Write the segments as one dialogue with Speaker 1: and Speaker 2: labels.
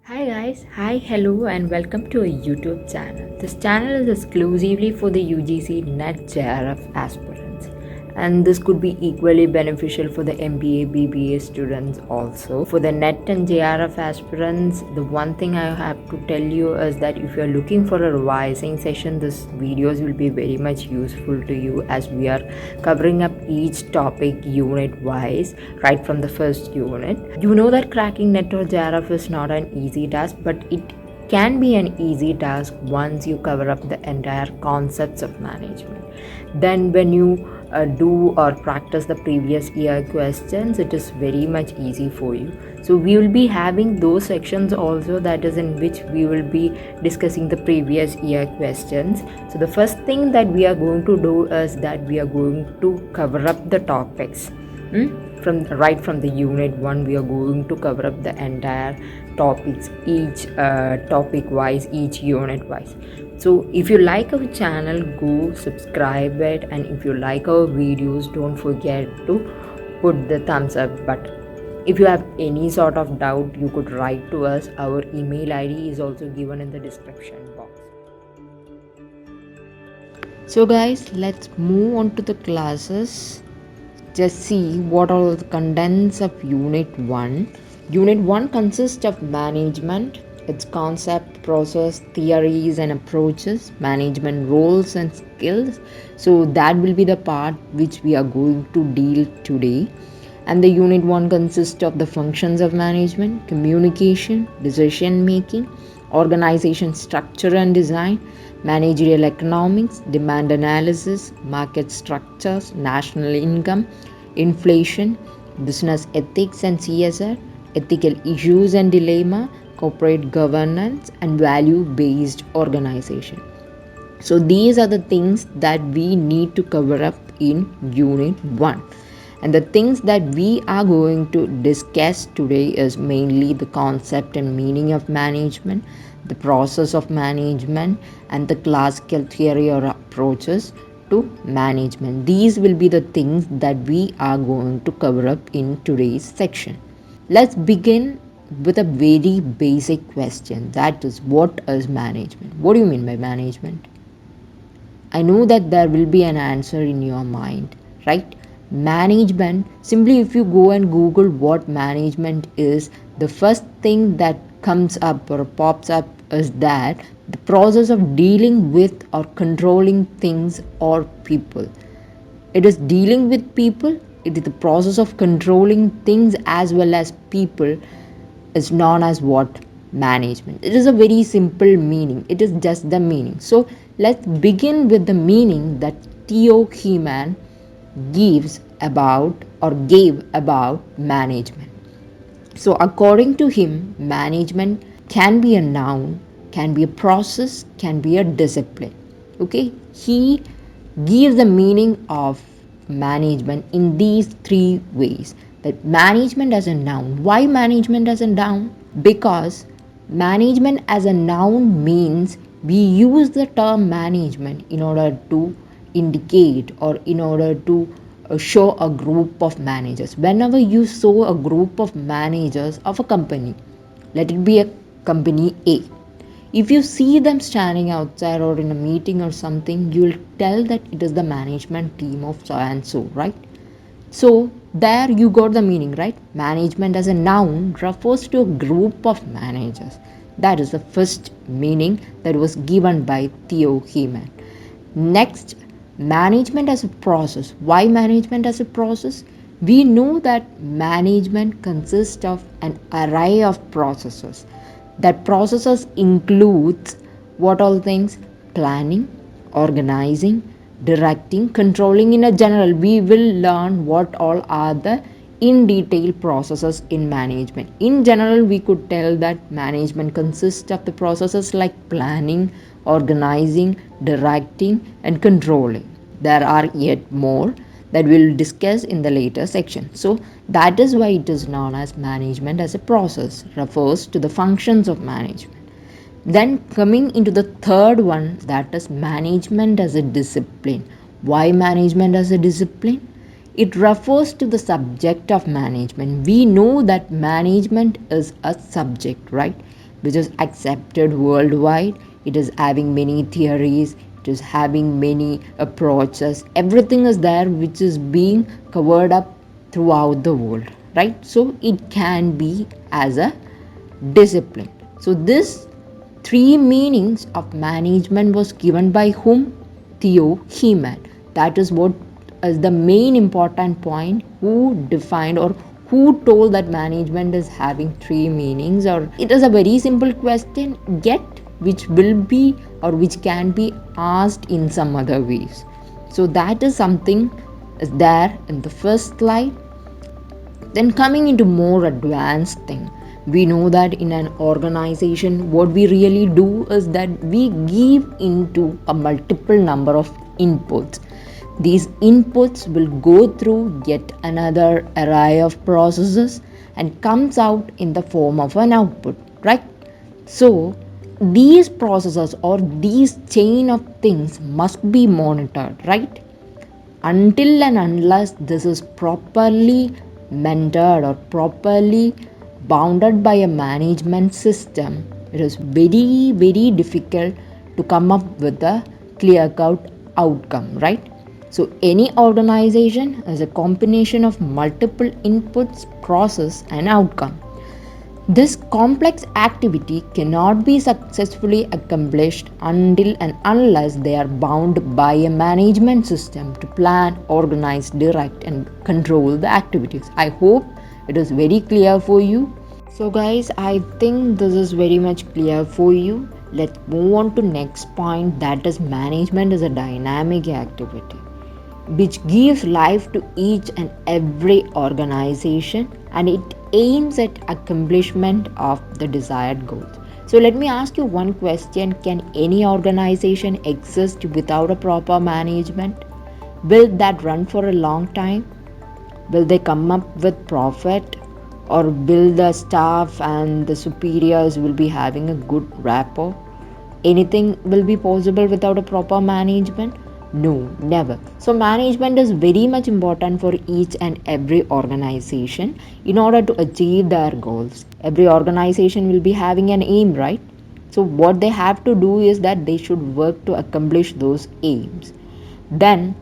Speaker 1: Hi guys, hi, hello, and welcome to a YouTube channel. This channel is exclusively for the UGC NET JRF aspirants, and this could be equally beneficial for the MBA, BBA students also. For the NET and JRF aspirants, the one thing I have to tell you is that if you are looking for a revising session, this videos will be very much useful to you as we are covering up each topic unit wise right from the first unit. You know that cracking NET or JRF is not an easy task, but it can be an easy task once you cover up the entire concepts of management. Then when you do or practice the previous year questions, it is very much easy for you. So we will be having those sections also, that is in which we will be discussing the previous year questions. So the first thing that we are going to do is that we are going to cover up the topics. From the unit 1, we are going to cover up the entire topics, each topic wise, each unit wise. So if you like our channel, go subscribe it, and if you like our videos, don't forget to put the thumbs up button. If you have any sort of doubt, you could write to us. Our email ID is also given in the description box. So guys, let's move on to the classes. Just see what are the contents of Unit 1. Unit 1 consists of management, its concept, process, theories and approaches, management roles and skills. So that will be the part which we are going to deal today. And the Unit 1 consists of the functions of management, communication, decision making, organization structure and design, managerial economics, demand analysis, market structures, national income, inflation, business ethics and CSR, ethical issues and dilemma, corporate governance, and value based organization. So these are the things that we need to cover up in Unit 1. And the things that we are going to discuss today is mainly the concept and meaning of management, the process of management, and the classical theory or approaches to management. These will be the things that we are going to cover up in today's section. Let's begin with a very basic question, that is, what is management? What do you mean by management? I know that there will be an answer in your mind, right? Management, simply if you go and Google what management is, the first thing that comes up or pops up is that the process of dealing with or controlling things or people. It is dealing with people, it is the process of controlling things as well as people is known as what? Management. It is a very simple meaning. It is just the meaning. So let's begin with the meaning that Theo Heeman gives about or gave about management. So according to him, management can be a noun, can be a process, can be a discipline. Okay, he gives the meaning of management in these three ways. That management as a noun. Why management as a noun? Because management as a noun means we use the term management in order to indicate or in order to show a group of managers. Whenever you show a group of managers of a company, let it be a company A, if you see them standing outside or in a meeting or something, you will tell that it is the management team of so and so, right? So there you got the meaning, right? Management as a noun refers to a group of managers. That is the first meaning that was given by Theo Heeman. Next, management as a process. Why management as a process? We know that management consists of an array of processes. That processes includes what all things? Planning, organizing, directing, controlling. In a general, we will learn what all are the in detail processes in management. In general, we could tell that management consists of the processes like planning, organizing, directing, and controlling. There are yet more that we'll discuss in the later section. So that is why it is known as management as a process, refers to the functions of management. Then coming into the third one, that is management as a discipline. Why management as a discipline? It refers to the subject of management. We know that management is a subject, right? which is accepted worldwide. It is having many theories, it is having many approaches. Everything is there which is being covered up throughout the world, right? So it can be as a discipline. So this three meanings of management was given by whom? Theo Heman. That is what is the main important point. Who defined or who told that management is having three meanings? Or it is a very simple question, yet which will be or which can be asked in some other ways. So that is something is there in the first slide. Then coming into more advanced thing, we know that in an organization what we really do is that we give into a multiple number of inputs. These inputs will go through yet another array of processes and comes out in the form of an output, right? So these processes or these chain of things must be monitored, right? Until and unless this is properly mentored or properly bounded by a management system, it is very, very difficult to come up with a clear cut outcome, right? So, any organization is a combination of multiple inputs, process, and outcome. This complex activity cannot be successfully accomplished until and unless they are bound by a management system to plan, organize, direct, and control the activities. I hope it is very clear for you. So guys, I think this is very much clear for you. Let's move on to next point, that is management is a dynamic activity which gives life to each and every organization, and it aims at accomplishment of the desired goals. So let me ask you one question, can any organization exist without a proper management? Will that run for a long time? Will they come up with profit? Or will the staff and the superiors will be having a good rapport? Anything will be possible without a proper management? No, never. So management is very much important for each and every organization in order to achieve their goals. Every organization will be having an aim, right? So what they have to do is that they should work to accomplish those aims. Then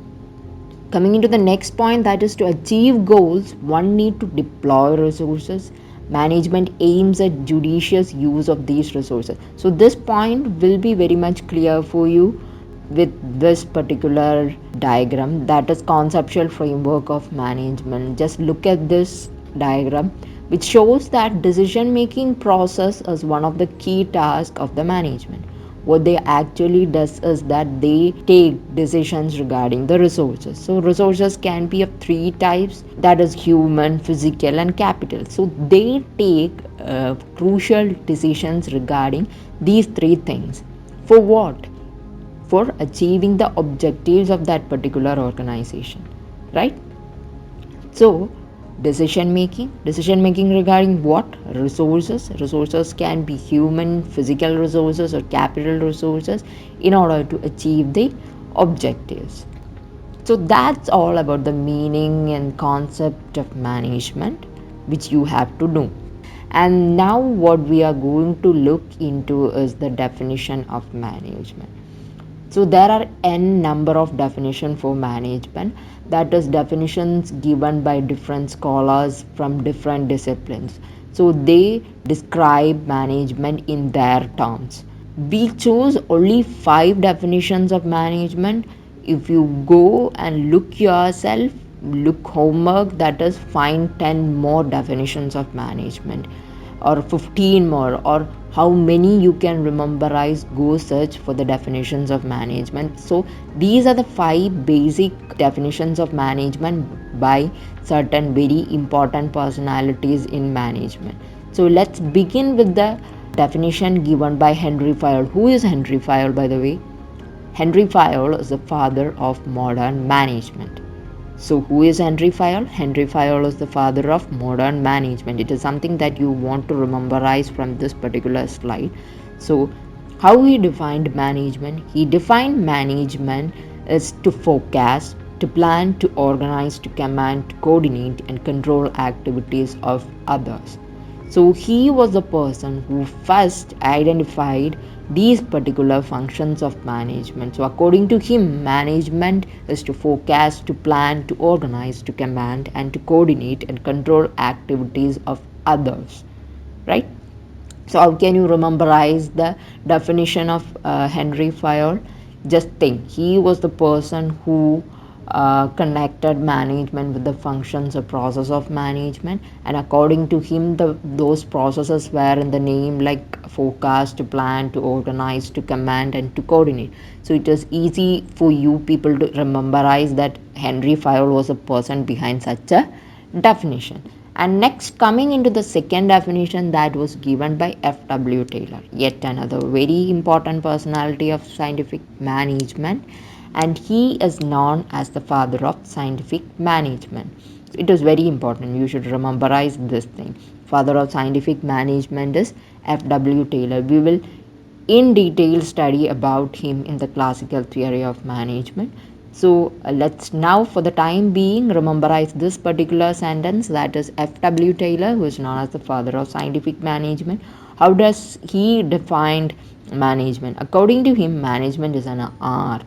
Speaker 1: coming into the next point, that is to achieve goals, one need to deploy resources. Management aims at judicious use of these resources. So this point will be very much clear for you with this particular diagram, that is conceptual framework of management. Just look at this diagram which shows that decision making process is one of the key tasks of the management. What they actually does is that they take decisions regarding the resources. So resources can be of three types, that is human, physical, and capital. So they take crucial decisions regarding these three things. For what? For achieving the objectives of that particular organization, right? So decision making regarding what? Resources can be human, physical resources, or capital resources in order to achieve the objectives. So that's all about the meaning and concept of management which you have to know. And now what we are going to look into is the definition of management. So there are n number of definitions for management, that is definitions given by different scholars from different disciplines. So they describe management in their terms. We chose only 5 definitions of management. If you go and look yourself, look homework, that is find 10 more definitions of management or 15 more, or how many you can memorize, go search for the definitions of management. So these are the 5 basic definitions of management by certain very important personalities in management. So let's begin with the definition given by Henry Fayol. Who is Henry Fayol, by the way? Henry Fayol is the father of modern management. So who is Henry Fayol? Henry Fayol is the father of modern management. It is something that you want to memorize from this particular slide. So how he defined management? He defined management as to forecast, to plan, to organize, to command, to coordinate and control activities of others. So he was the person who first identified these particular functions of management. So according to him, management is to forecast, to plan, to organize, to command, and to coordinate and control activities of others, right? So how can you memorize the definition of Henry Fayol? Just think, he was the person who connected management with the functions or process of management, and according to him, those processes were in the name like forecast, to plan, to organize, to command, and to coordinate. So it is easy for you people to memorize that Henry Fayol was a person behind such a definition. And next, coming into the second definition that was given by F.W. Taylor, yet another very important personality of scientific management, and he is known as the father of scientific management. It is very important, you should memorize this thing. Father of scientific management is F.W. Taylor. We will in detail study about him in the classical theory of management. So let's now, for the time being, memorize this particular sentence, that is F.W. Taylor, who is known as the father of scientific management. How does he define management? According to him, management is an art.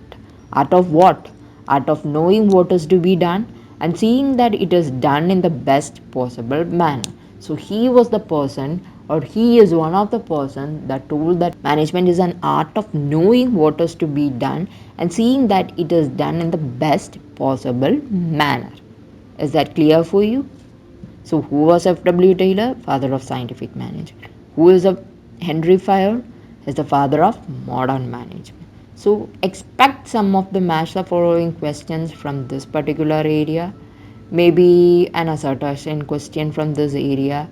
Speaker 1: Art of what? Art of knowing what is to be done and seeing that it is done in the best possible manner. So he was the person, or he is one of the person that told that management is an art of knowing what is to be done and seeing that it is done in the best possible manner. Is that clear for you? So who was F.W. Taylor? Father of scientific management. Who is Henry Fayol? Is the father of modern management. So expect some of the match the following questions from this particular area. Maybe an assertion question from this area.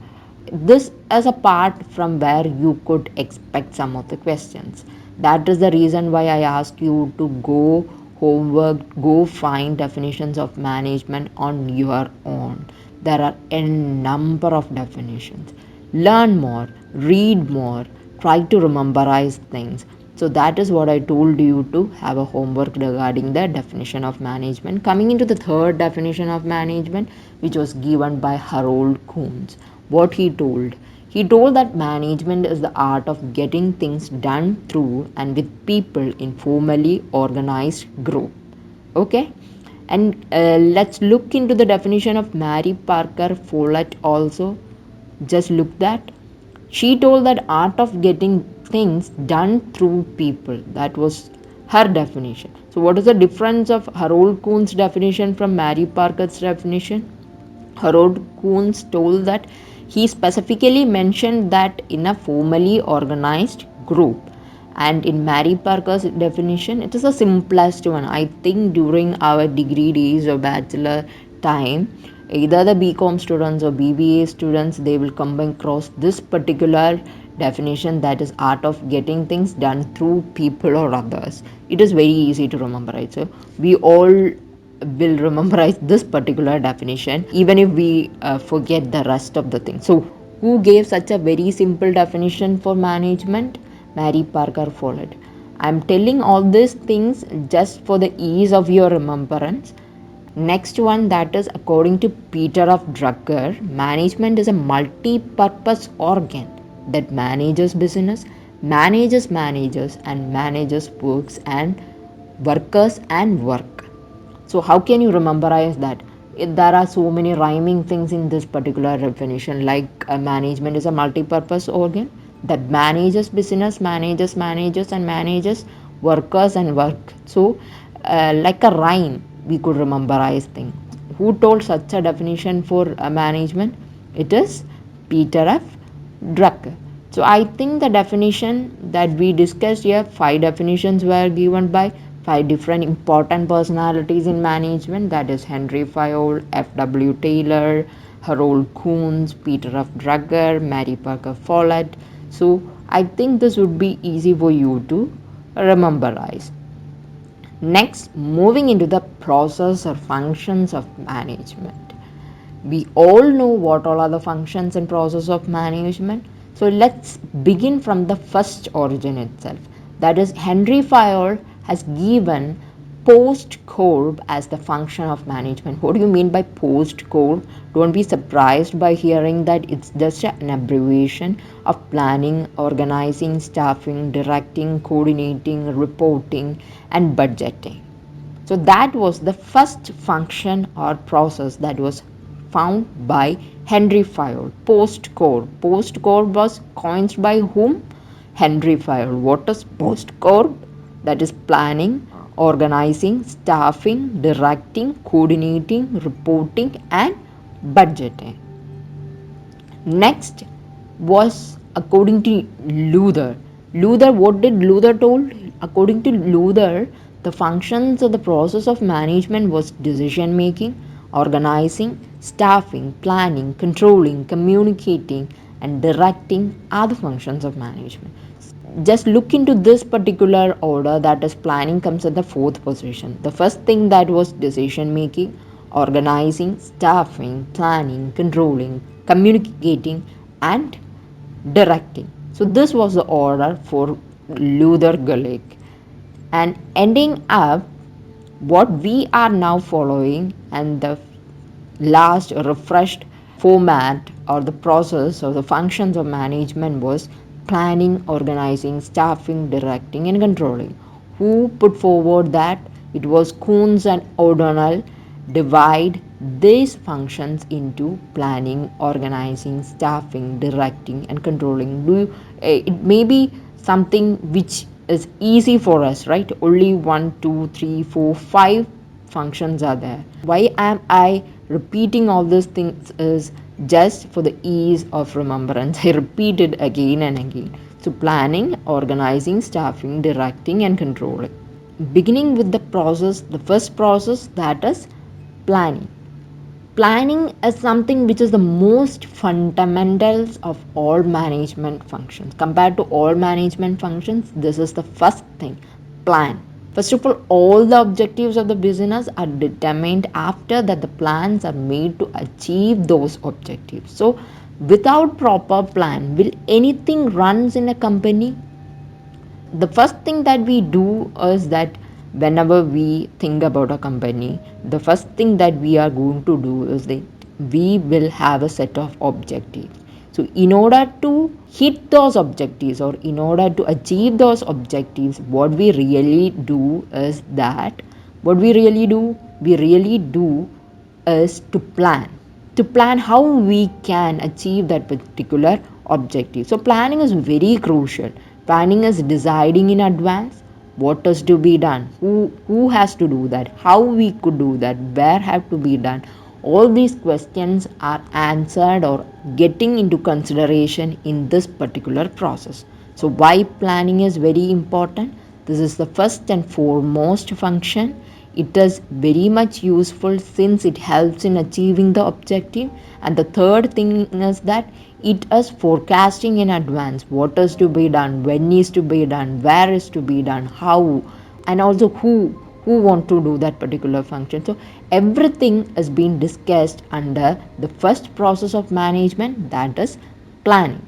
Speaker 1: This is a part from where you could expect some of the questions. That is the reason why I ask you to go homework, go find definitions of management on your own. There are a number of definitions. Learn more, read more, try to memorize things. So that is what I told you to have a homework regarding the definition of management. Coming into the third definition of management, which was given by Harold Kuhns. What he told? He told that management is the art of getting things done through and with people in formally organized group. Okay, and let's look into the definition of Mary Parker Follett also. Just look that. She told that art of getting things done through people. That was her definition. So what is the difference of Harold Kuhn's definition from Mary Parker's definition? Harold Kuhns told that he specifically mentioned that in a formally organized group. And in Mary Parker's definition, it is the simplest one. I think during our degree days or bachelor time, either the BCom students or BBA students, they will come across this particular definition, that is art of getting things done through people or others. It is very easy to remember, right? So we all will memorize this particular definition even if we forget the rest of the things. So who gave such a very simple definition for management? Mary Parker Follett. I'm telling all these things just for the ease of your remembrance. Next one, that is according to Peter of Drucker, management is a multi-purpose organ that manages business, manages managers, and manages works and workers and work. So how can you memorize that? There are so many rhyming things in this particular definition, like management is a multi-purpose organ that manages business, manages managers, and manages workers and work. So like a rhyme, we could memorize things. Who told such a definition for management? It is Peter F. Drucker. So I think the definition that we discussed here, 5 definitions were given by 5 different important personalities in management, that is Henry Fayol, F.W. Taylor, Harold Kuhns, Peter F. Drucker, Mary Parker Follett. So I think this would be easy for you to memorize. Next, moving into the process or functions of management. We all know what all are the functions and process of management. So let's begin from the first origin itself. That is, Henry Fayol has given post corp as the function of management. What do you mean by post corp? Don't be surprised by hearing that it's just an abbreviation of planning, organizing, staffing, directing, coordinating, reporting, and budgeting. So that was the first function or process that was found by Henry Fayol. Post corp. Post corp was coined by whom? Henry Fayol. What is post corp? That is planning, organizing, staffing, directing, coordinating, reporting, and budgeting. Next was according to Luther. Luther, what did Luther told? According to Luther, the functions of the process of management was decision making, organizing, staffing, planning, controlling, communicating, and directing are the functions of management. Just look into this particular order, that is planning comes at the fourth position. The first thing that was decision making, organizing, staffing, planning, controlling, communicating, and directing. So this was the order for Luther Gulick. And ending up, what we are now following and the last refreshed format or the process or the functions of management was planning, organizing, staffing, directing, and controlling. Who put forward that? It was Coons and O'Donnell. Divide these functions into planning, organizing, staffing, directing, and controlling. It may be something which is easy for us, right? Only 1, 2, 3, 4, 5 functions are there. Why am I repeating all these things is just for the ease of remembrance. I repeat it again and again. So planning, organizing, staffing, directing, and controlling. Beginning with the process, the first process, that is planning. Planning is something which is the most fundamentals of all management functions. Compared to all management functions, this is the first thing. Plan. First of all the objectives of the business are determined after that the plans are made to achieve those objectives. So without proper plan, will anything runs in a company? The first thing that we do is that whenever we think about a company, the first thing that we are going to do is that we will have a set of objectives. So in order to hit those objectives or in order to achieve those objectives, what we really do is that we really do is to plan how we can achieve that particular objective. So planning is very crucial. Planning is deciding in advance what is to be done, who has to do that, how we could do that, where have to be done. All these questions are answered or getting into consideration in this particular process. So why planning is very important? This is the first and foremost function. It is very much useful since it helps in achieving the objective. And the third thing is that it is forecasting in advance what is to be done, when is to be done, where is to be done, how, and also who want to do that particular function. So everything is being discussed under the first process of management, that is planning.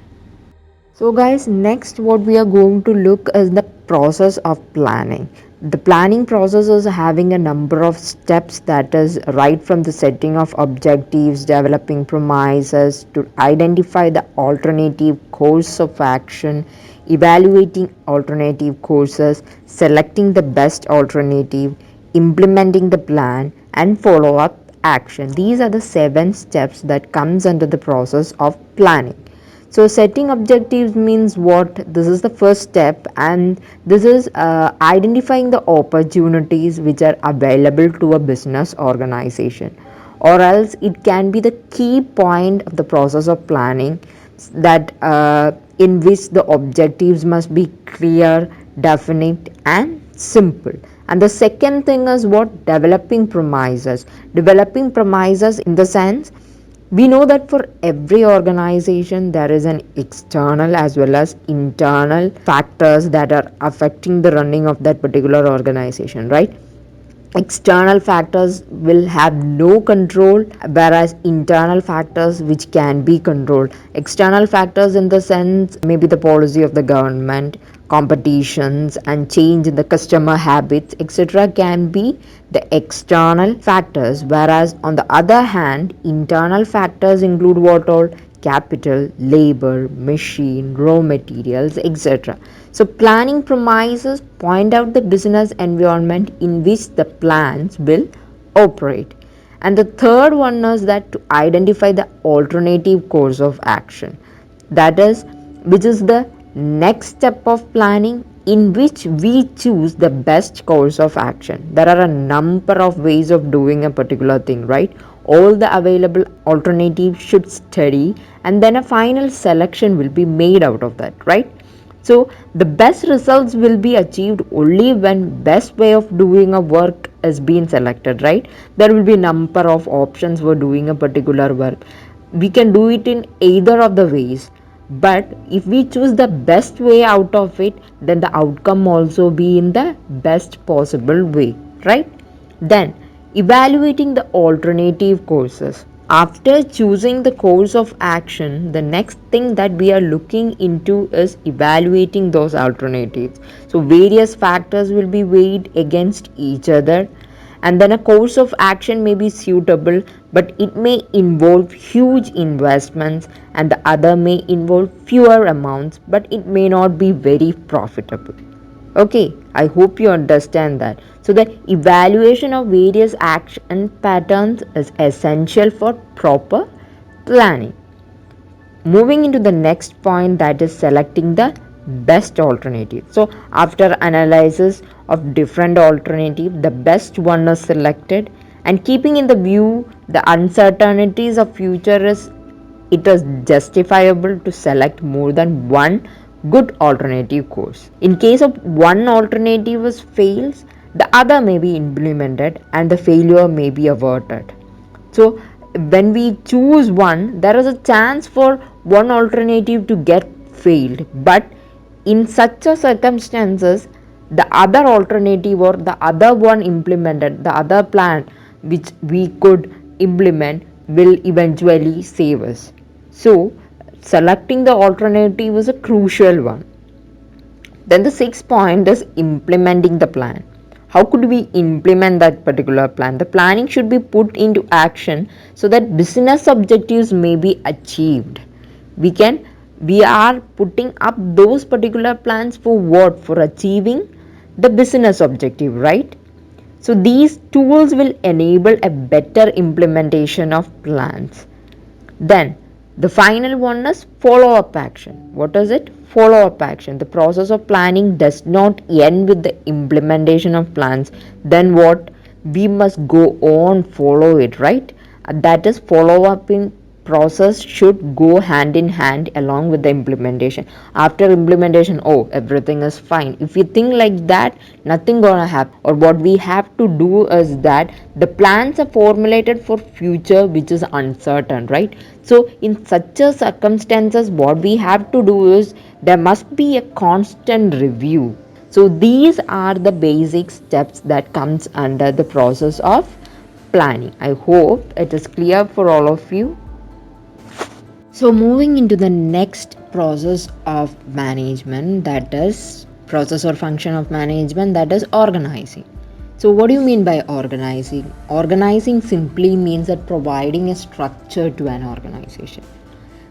Speaker 1: So guys, next what we are going to look is the process of planning. The planning process is having a number of steps, that is right from the setting of objectives, developing premises, to identify the alternative course of action, evaluating alternative courses, selecting the best alternative, implementing the plan, and follow up action. These are the 7 steps that comes under the process of planning. So setting objectives means what? This is the first step, and this is identifying the opportunities which are available to a business organization, or else it can be the key point of the process of planning, that in which the objectives must be clear, definite, and simple. And the second thing is what? Developing premises. Developing premises in the sense, we know that for every organization there is an external as well as internal factors that are affecting the running of that particular organization, right? External factors will have no control, whereas internal factors which can be controlled. External factors in the sense maybe the policy of the government, competitions and change in the customer habits, etc., can be the external factors, whereas on the other hand internal factors include what all? Capital, labor, machine, raw materials, etc. So planning premises point out the business environment in which the plans will operate. And the third one is that to identify the alternative course of action. That is, which is the next step of planning in which we choose the best course of action. There are a number of ways of doing a particular thing, right? All the available alternatives should study and then a final selection will be made out of that, right? So the best results will be achieved only when best way of doing a work has been selected, right? There will be number of options for doing a particular work. We can do it in either of the ways, but if we choose the best way out of it, then the outcome also be in the best possible way, right? Then evaluating the alternative courses. After choosing the course of action, the next thing that we are looking into is evaluating those alternatives. So various factors will be weighed against each other, and then a course of action may be suitable, but it may involve huge investments, and the other may involve fewer amounts, but it may not be very profitable. Okay, I hope you understand that. So the evaluation of various action patterns is essential for proper planning. Moving into the next point, that is selecting the best alternative. So after analysis of different alternative, the best one is selected, and keeping in the view the uncertainties of future is, it is justifiable to select more than one good alternative course. In case of one alternative fails, the other may be implemented and the failure may be averted. So when we choose one, there is a chance for one alternative to get failed, but in such a circumstances, the other alternative or the other one implemented, the other plan which we could implement will eventually save us. So selecting the alternative is a crucial one. Then the sixth point is implementing the plan. How could we implement that particular plan? The planning should be put into action so that business objectives may be achieved. We are putting up those particular plans for what? For achieving the business objective, right? So these tools will enable a better implementation of plans. Then the final one is follow up action. What is it? Follow up action. The process of planning does not end with the implementation of plans. Then what? We must go on follow it, right? That is follow up in process should go hand in hand along with the implementation. After implementation, oh, everything is fine. If you think like that, nothing gonna happen. Or what we have to do is that the plans are formulated for future which is uncertain, right? So in such a circumstances, what we have to do is there must be a constant review. So these are the basic steps that comes under the process of planning. I hope it is clear for all of you. So moving into the next process of management, that is process or function of management, that is organizing. So what do you mean by organizing? Organizing simply means that providing a structure to an organization.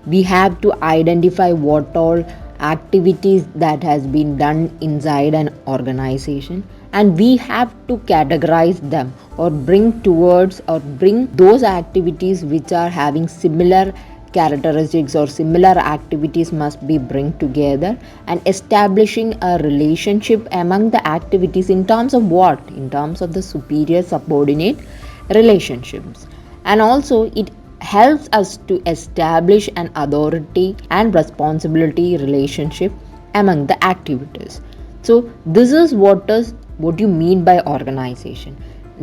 Speaker 1: We have to identify what all activities that has been done inside an organization, and we have to categorize them or bring towards or bring those activities which are having similar characteristics or similar activities must be bring together, and establishing a relationship among the activities in terms of what? In terms of the superior subordinate relationships. And also it helps us to establish an authority and responsibility relationship among the activities. So this is what you mean by organization.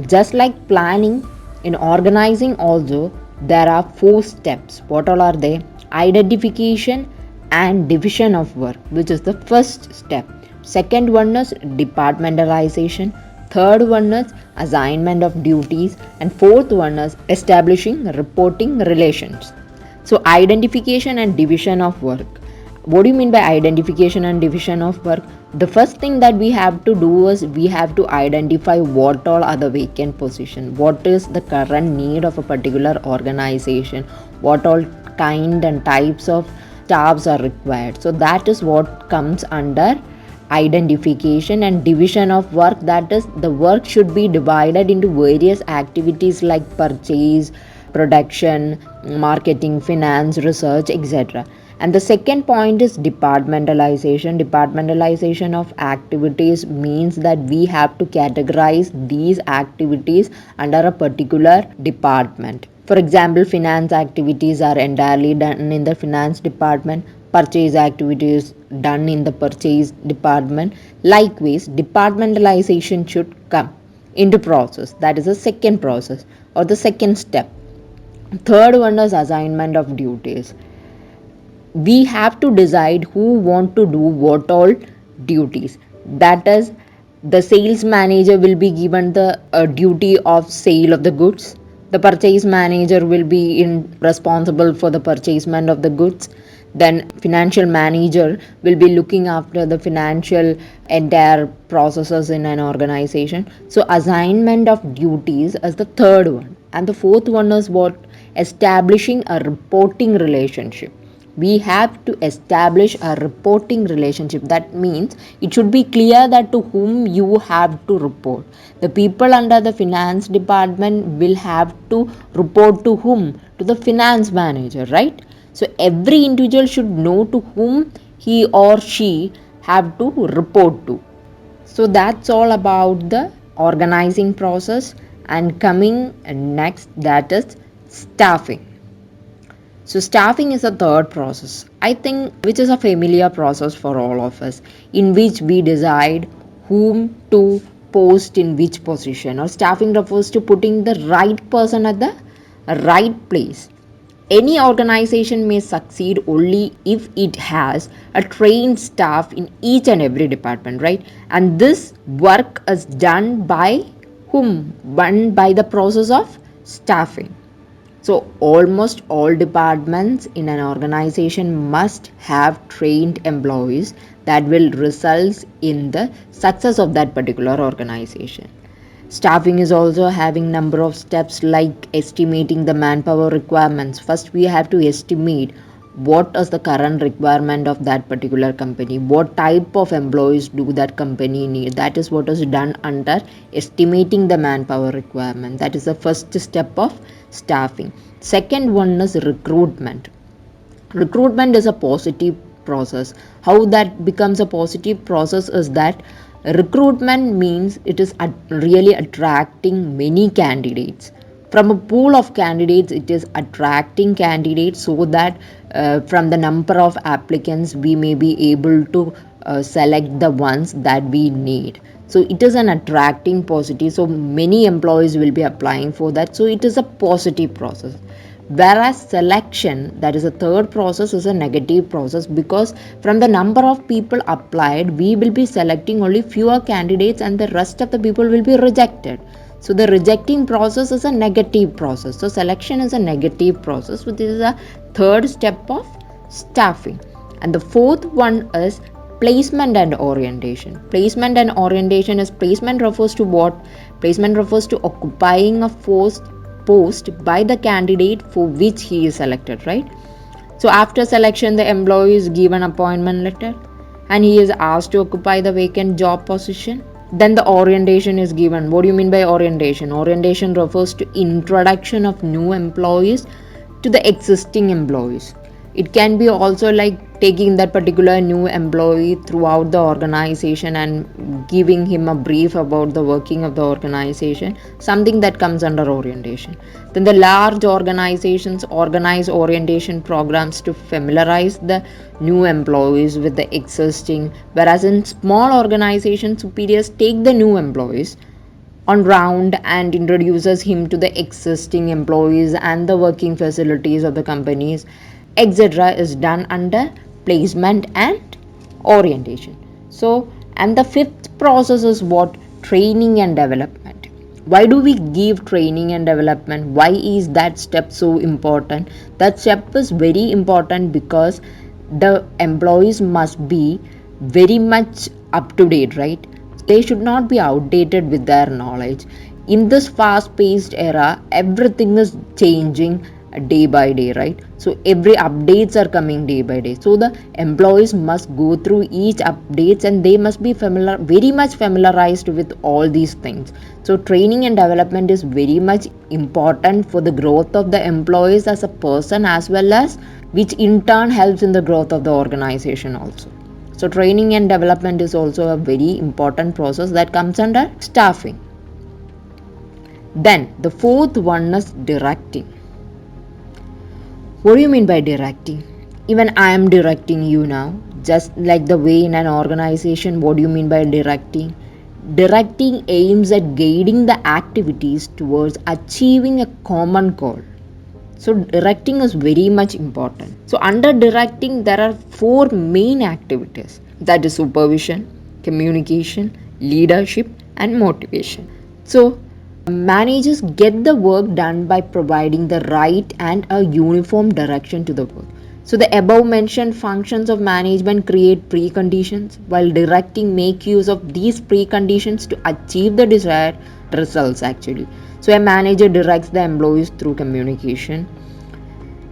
Speaker 1: Just like planning, in organizing also there are 4 steps. What all are they? Identification and division of work, which is the first step. Second one is departmentalization. Third one is assignment of duties, and fourth one is establishing reporting relations. So identification and division of work. What do you mean by identification and division of work? The first thing that we have to do is we have to identify what all are the vacant position, what is the current need of a particular organization, what all kind and types of staffs are required. So that is what comes under identification. And division of work, that is the work should be divided into various activities like purchase, production, marketing, finance, research, etc. And the second point is departmentalization. Departmentalization of activities means that we have to categorize these activities under a particular department. For example, finance activities are entirely done in the finance department, purchase activities done in the purchase department. Likewise, departmentalization should come into process. That is the second process or the second step. Third one is assignment of duties. We have to decide who want to do what all duties. That is, the sales manager will be given the duty of sale of the goods. The purchase manager will be responsible for the purchasement of the goods. Then financial manager will be looking after the financial entire processes in an organization. So assignment of duties is the third one. And the fourth one is what? Establishing a reporting relationship. We have to establish a reporting relationship. That means it should be clear that to whom you have to report. The people under the finance department will have to report to whom? To the finance manager, right? So every individual should know to whom he or she have to report to. So that's all about the organizing process. And coming next, that is staffing. So staffing is a third process, I think, which is a familiar process for all of us, in which we decide whom to post in which position. Or staffing refers to putting the right person at the right place. Any organization may succeed only if it has a trained staff in each and every department, right? And this work is done by whom? Done by the process of staffing. So almost all departments in an organization must have trained employees that will result in the success of that particular organization. Staffing is also having number of steps like estimating the manpower requirements. First we have to estimate what is the current requirement of that particular company, what type of employees do that company need. That is what is done under estimating the manpower requirement. That is the first step of staffing. Second one is recruitment. Recruitment is a positive process. How that becomes a positive process is that recruitment means it is really attracting many candidates. From a pool of candidates, it is attracting candidates so that from the number of applicants we may be able to select the ones that we need. So it is an attracting positive, so many employees will be applying for that, so it is a positive process. Whereas selection, that is a third process, is a negative process, because from the number of people applied we will be selecting only fewer candidates and the rest of the people will be rejected. So the rejecting process is a negative process. So selection is a negative process, which is a third step of staffing. And the fourth one is placement and orientation. Placement and orientation is, placement refers to what? Placement refers to occupying a post by the candidate for which he is selected, right? So after selection, the employee is given appointment letter and he is asked to occupy the vacant job position. Then the orientation is given. What do you mean by orientation? Orientation refers to introduction of new employees to the existing employees. It can be also like taking that particular new employee throughout the organization and giving him a brief about the working of the organization, something that comes under orientation. Then the large organizations organize orientation programs to familiarize the new employees with the existing, whereas in small organizations, superiors take the new employees on round and introduces him to the existing employees and the working facilities of the companies, etc. is done under placement and orientation. So, and the fifth process is what? training and development. Why do we give training and development? Why is that step so important? That step is very important because the employees must be very much up to date, right? They should not be outdated with their knowledge. In this fast paced era, everything is changing day by day, right? So every updates are coming day by day, so the employees must go through each updates and they must be very much familiarized with all these things. So training and development is very much important for the growth of the employees as a person, as well as which in turn helps in the growth of the organization also. So training and development is also a very important process that comes under staffing. Then the fourth one is directing. What do you mean by directing? Even I am directing you now, just like the way in an organization. What do you mean by directing? Directing aims at guiding the activities towards achieving a common goal. So directing is very much important. So under directing, there are four main activities, that is supervision, communication, leadership, and motivation. So managers get the work done by providing the right and a uniform direction to the work. So the above mentioned functions of management create preconditions, while directing make use of these preconditions to achieve the desired results actually. So a manager directs the employees through communication,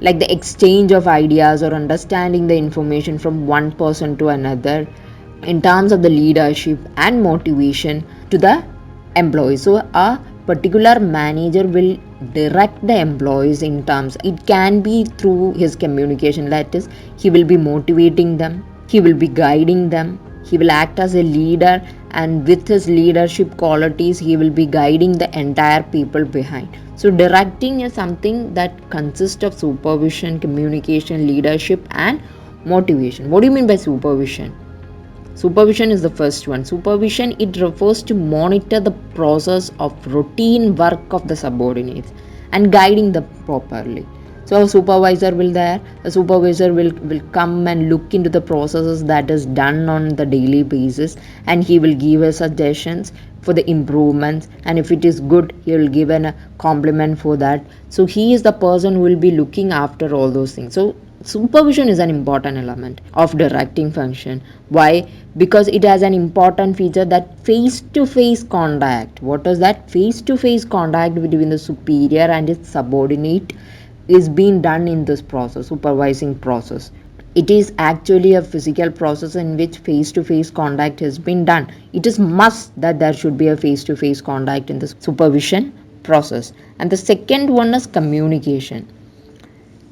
Speaker 1: like the exchange of ideas or understanding the information from one person to another, in terms of the leadership and motivation to the employees. So a particular manager will direct the employees in terms, it can be through his communication, that is he will be motivating them, he will be guiding them, he will act as a leader, and with his leadership qualities he will be guiding the entire people behind. So directing is something that consists of supervision, communication, leadership, and motivation. What do you mean by supervision? Supervision is the first one. Supervision, it refers to monitor the process of routine work of the subordinates and guiding them properly. So a supervisor will come and look into the processes that is done on the daily basis, and he will give us suggestions for the improvements, and if it is good he will give a compliment for that. So he is the person who will be looking after all those things. So supervision is an important element of directing function. Why? Because it has an important feature, that face to face contact. What is that? Face to face contact between the superior and its subordinate is being done in this process, supervising process. It is actually a physical process in which face to face contact has been done. It is must that there should be a face to face contact in the supervision process. And the second one is communication.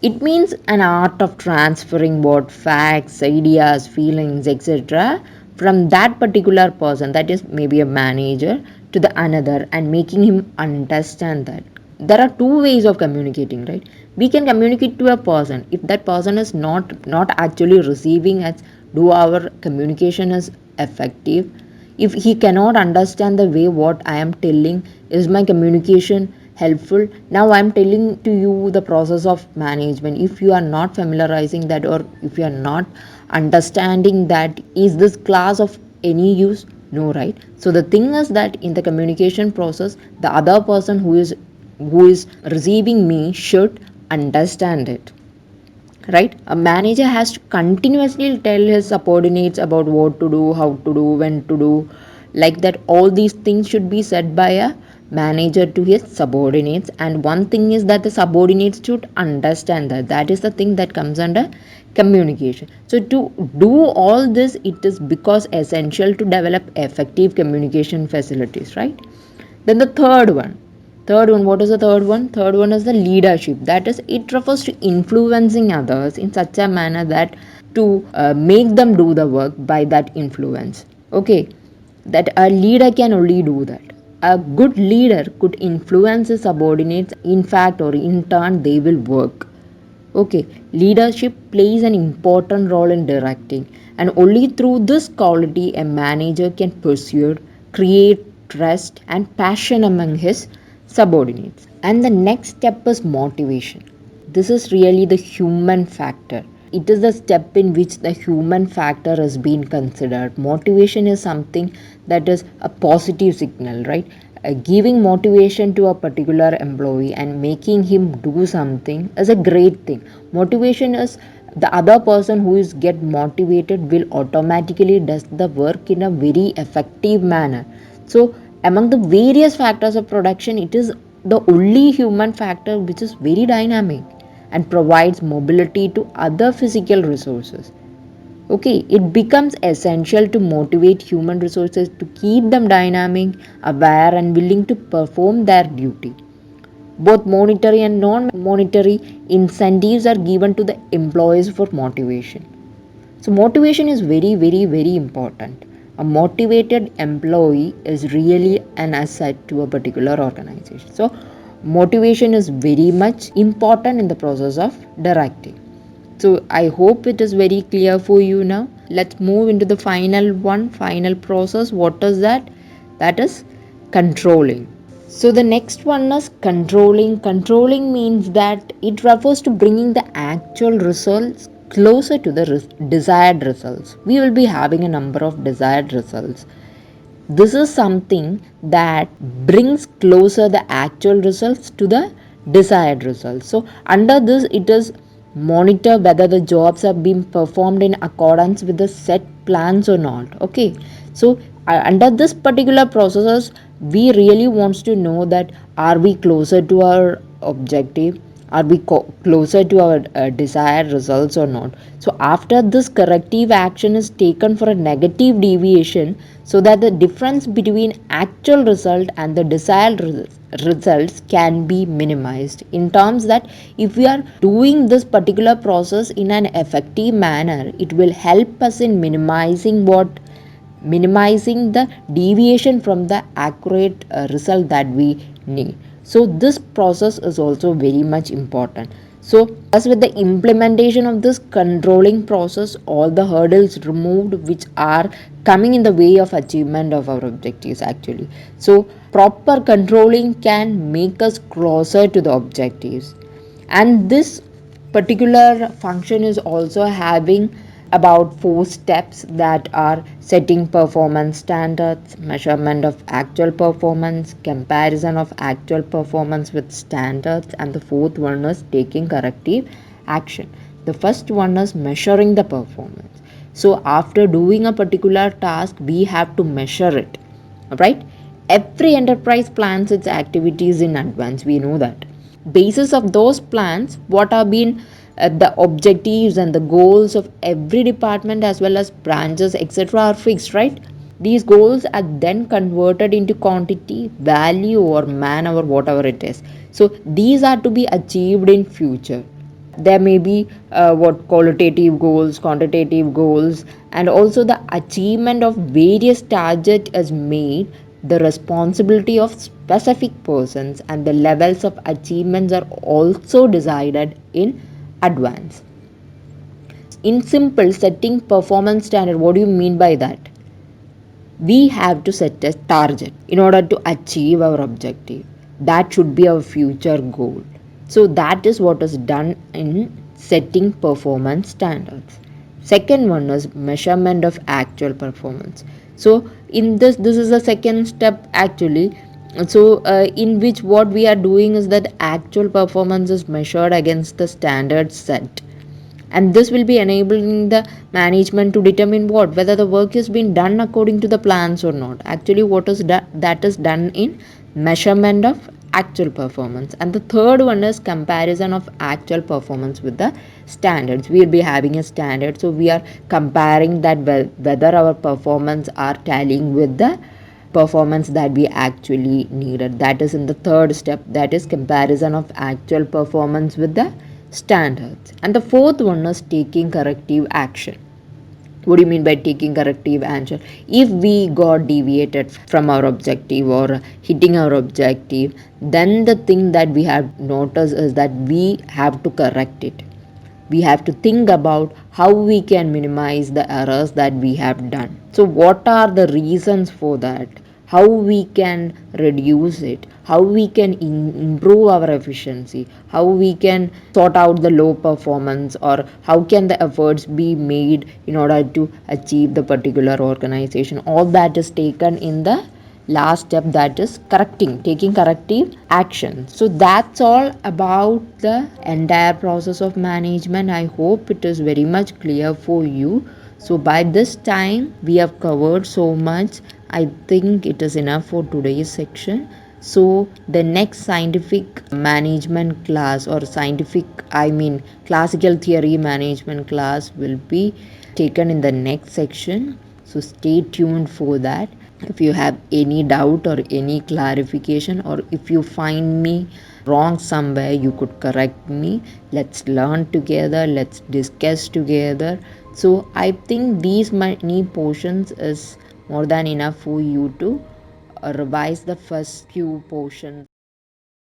Speaker 1: It means an art of transferring what facts, ideas, feelings, etc. from that particular person, that is maybe a manager, to the another, and making him understand that. There are two ways of communicating, right? We can communicate to a person. If that person is not actually receiving us, do our communication is effective? If he cannot understand the way what I am telling, is my communication helpful? Now I am telling to you the process of management. If you are not familiarizing that, or if you are not understanding that, is this class of any use? No, right? So the thing is that in the communication process, the other person who is receiving me should understand it, right? A manager has to continuously tell his subordinates about what to do, how to do, when to do, like that. All these things should be said by a manager to his subordinates, and one thing is that the subordinates should understand that. That is the thing that comes under communication. So to do all this, it is because essential to develop effective communication facilities, right? Then the third one, what is the third one? Third one is the leadership. That is, it refers to influencing others in such a manner that to make them do the work by that influence. Okay, that a leader can only do that. A good leader could influence his subordinates, in fact, or in turn, they will work. Okay, leadership plays an important role in directing, and only through this quality a manager can pursue, create trust and passion among his subordinates. And the next step is motivation. This is really the human factor. it is the step in which the human factor is being considered. Motivation is something that is a positive signal, right? Giving motivation to a particular employee and making him do something is a great thing. Motivation is the other person who is get motivated will automatically does the work in a very effective manner. So among the various factors of production, it is the only human factor which is very dynamic and provides mobility to other physical resources. Okay, it becomes essential to motivate human resources to keep them dynamic, aware, and willing to perform their duty. Both monetary and non monetary incentives are given to the employees for motivation. So, motivation is very, very, very important. A motivated employee is really an asset to a particular organization. So, motivation is very much important in the process of directing. So, I hope it is very clear for you now. Let's move into the final process. What is that? That is controlling. So the next one is controlling. Controlling means that it refers to bringing the actual results closer to the desired results. We will be having a number of desired results. This is something that brings closer the actual results to the desired results. So under this, it is monitor whether the jobs have been performed in accordance with the set plans or not. Okay, so under this particular processes, we really wants to know that are we closer to our objective, are we closer to our desired results or not. So after this corrective action is taken for a negative deviation, so that the difference between actual result and the desired results can be minimized, in terms that if we are doing this particular process in an effective manner, it will help us in minimizing the deviation from the accurate result that we need. So this process is also very much important. So as with the implementation of this controlling process, all the hurdles removed which are coming in the way of achievement of our objectives actually. So proper controlling can make us closer to the objectives, and this particular function is also having about 4 steps, that are setting performance standards, measurement of actual performance, comparison of actual performance with standards, and the fourth one is taking corrective action. The first one is measuring the performance. So after doing a particular task, we have to measure it, right? Every enterprise plans its activities in advance, we know that. Basis of those plans, what have been the objectives and the goals of every department as well as branches etc are fixed, right? These goals are then converted into quantity, value, or man hour, whatever it is. So these are to be achieved in future. There may be what qualitative goals, quantitative goals, and also the achievement of various targets is made the responsibility of specific persons, and the levels of achievements are also decided in advance. In simple, setting performance standard, what do you mean by that? We have to set a target in order to achieve our objective. That should be our future goal. So that is what is done in setting performance standards. Second one is measurement of actual performance. So in this is the second step actually. So in which what we are doing is that actual performance is measured against the standards set, and this will be enabling the management to determine what whether the work is being done according to the plans or not. Actually what is that is done in measurement of actual performance. And the third one is comparison of actual performance with the standards. We will be having a standard, so we are comparing that whether our performance are tallying with the performance that we actually needed. That is in the third step, that is comparison of actual performance with the standards. And the fourth one is taking corrective action. What do you mean by taking corrective action? If we got deviated from our objective or hitting our objective, then the thing that we have noticed is that we have to correct it. We have to think about how we can minimize the errors that we have done. So what are the reasons for that? How we can reduce it? how we can improve our efficiency, how we can sort out the low performance, or how can the efforts be made in order to achieve the particular organization. All that is taken in the last step, that is taking corrective action. So that's all about the entire process of management. I hope it is very much clear for you. So by this time we have covered so much. I think it is enough for today's section. So the next scientific management class, or classical theory management class, will be taken in the next section. So stay tuned for that. If you have any doubt or any clarification, or if you find me wrong somewhere, you could correct me. Let's learn together, let's discuss together. So I think these many portions is more than enough for you to revise the first few portions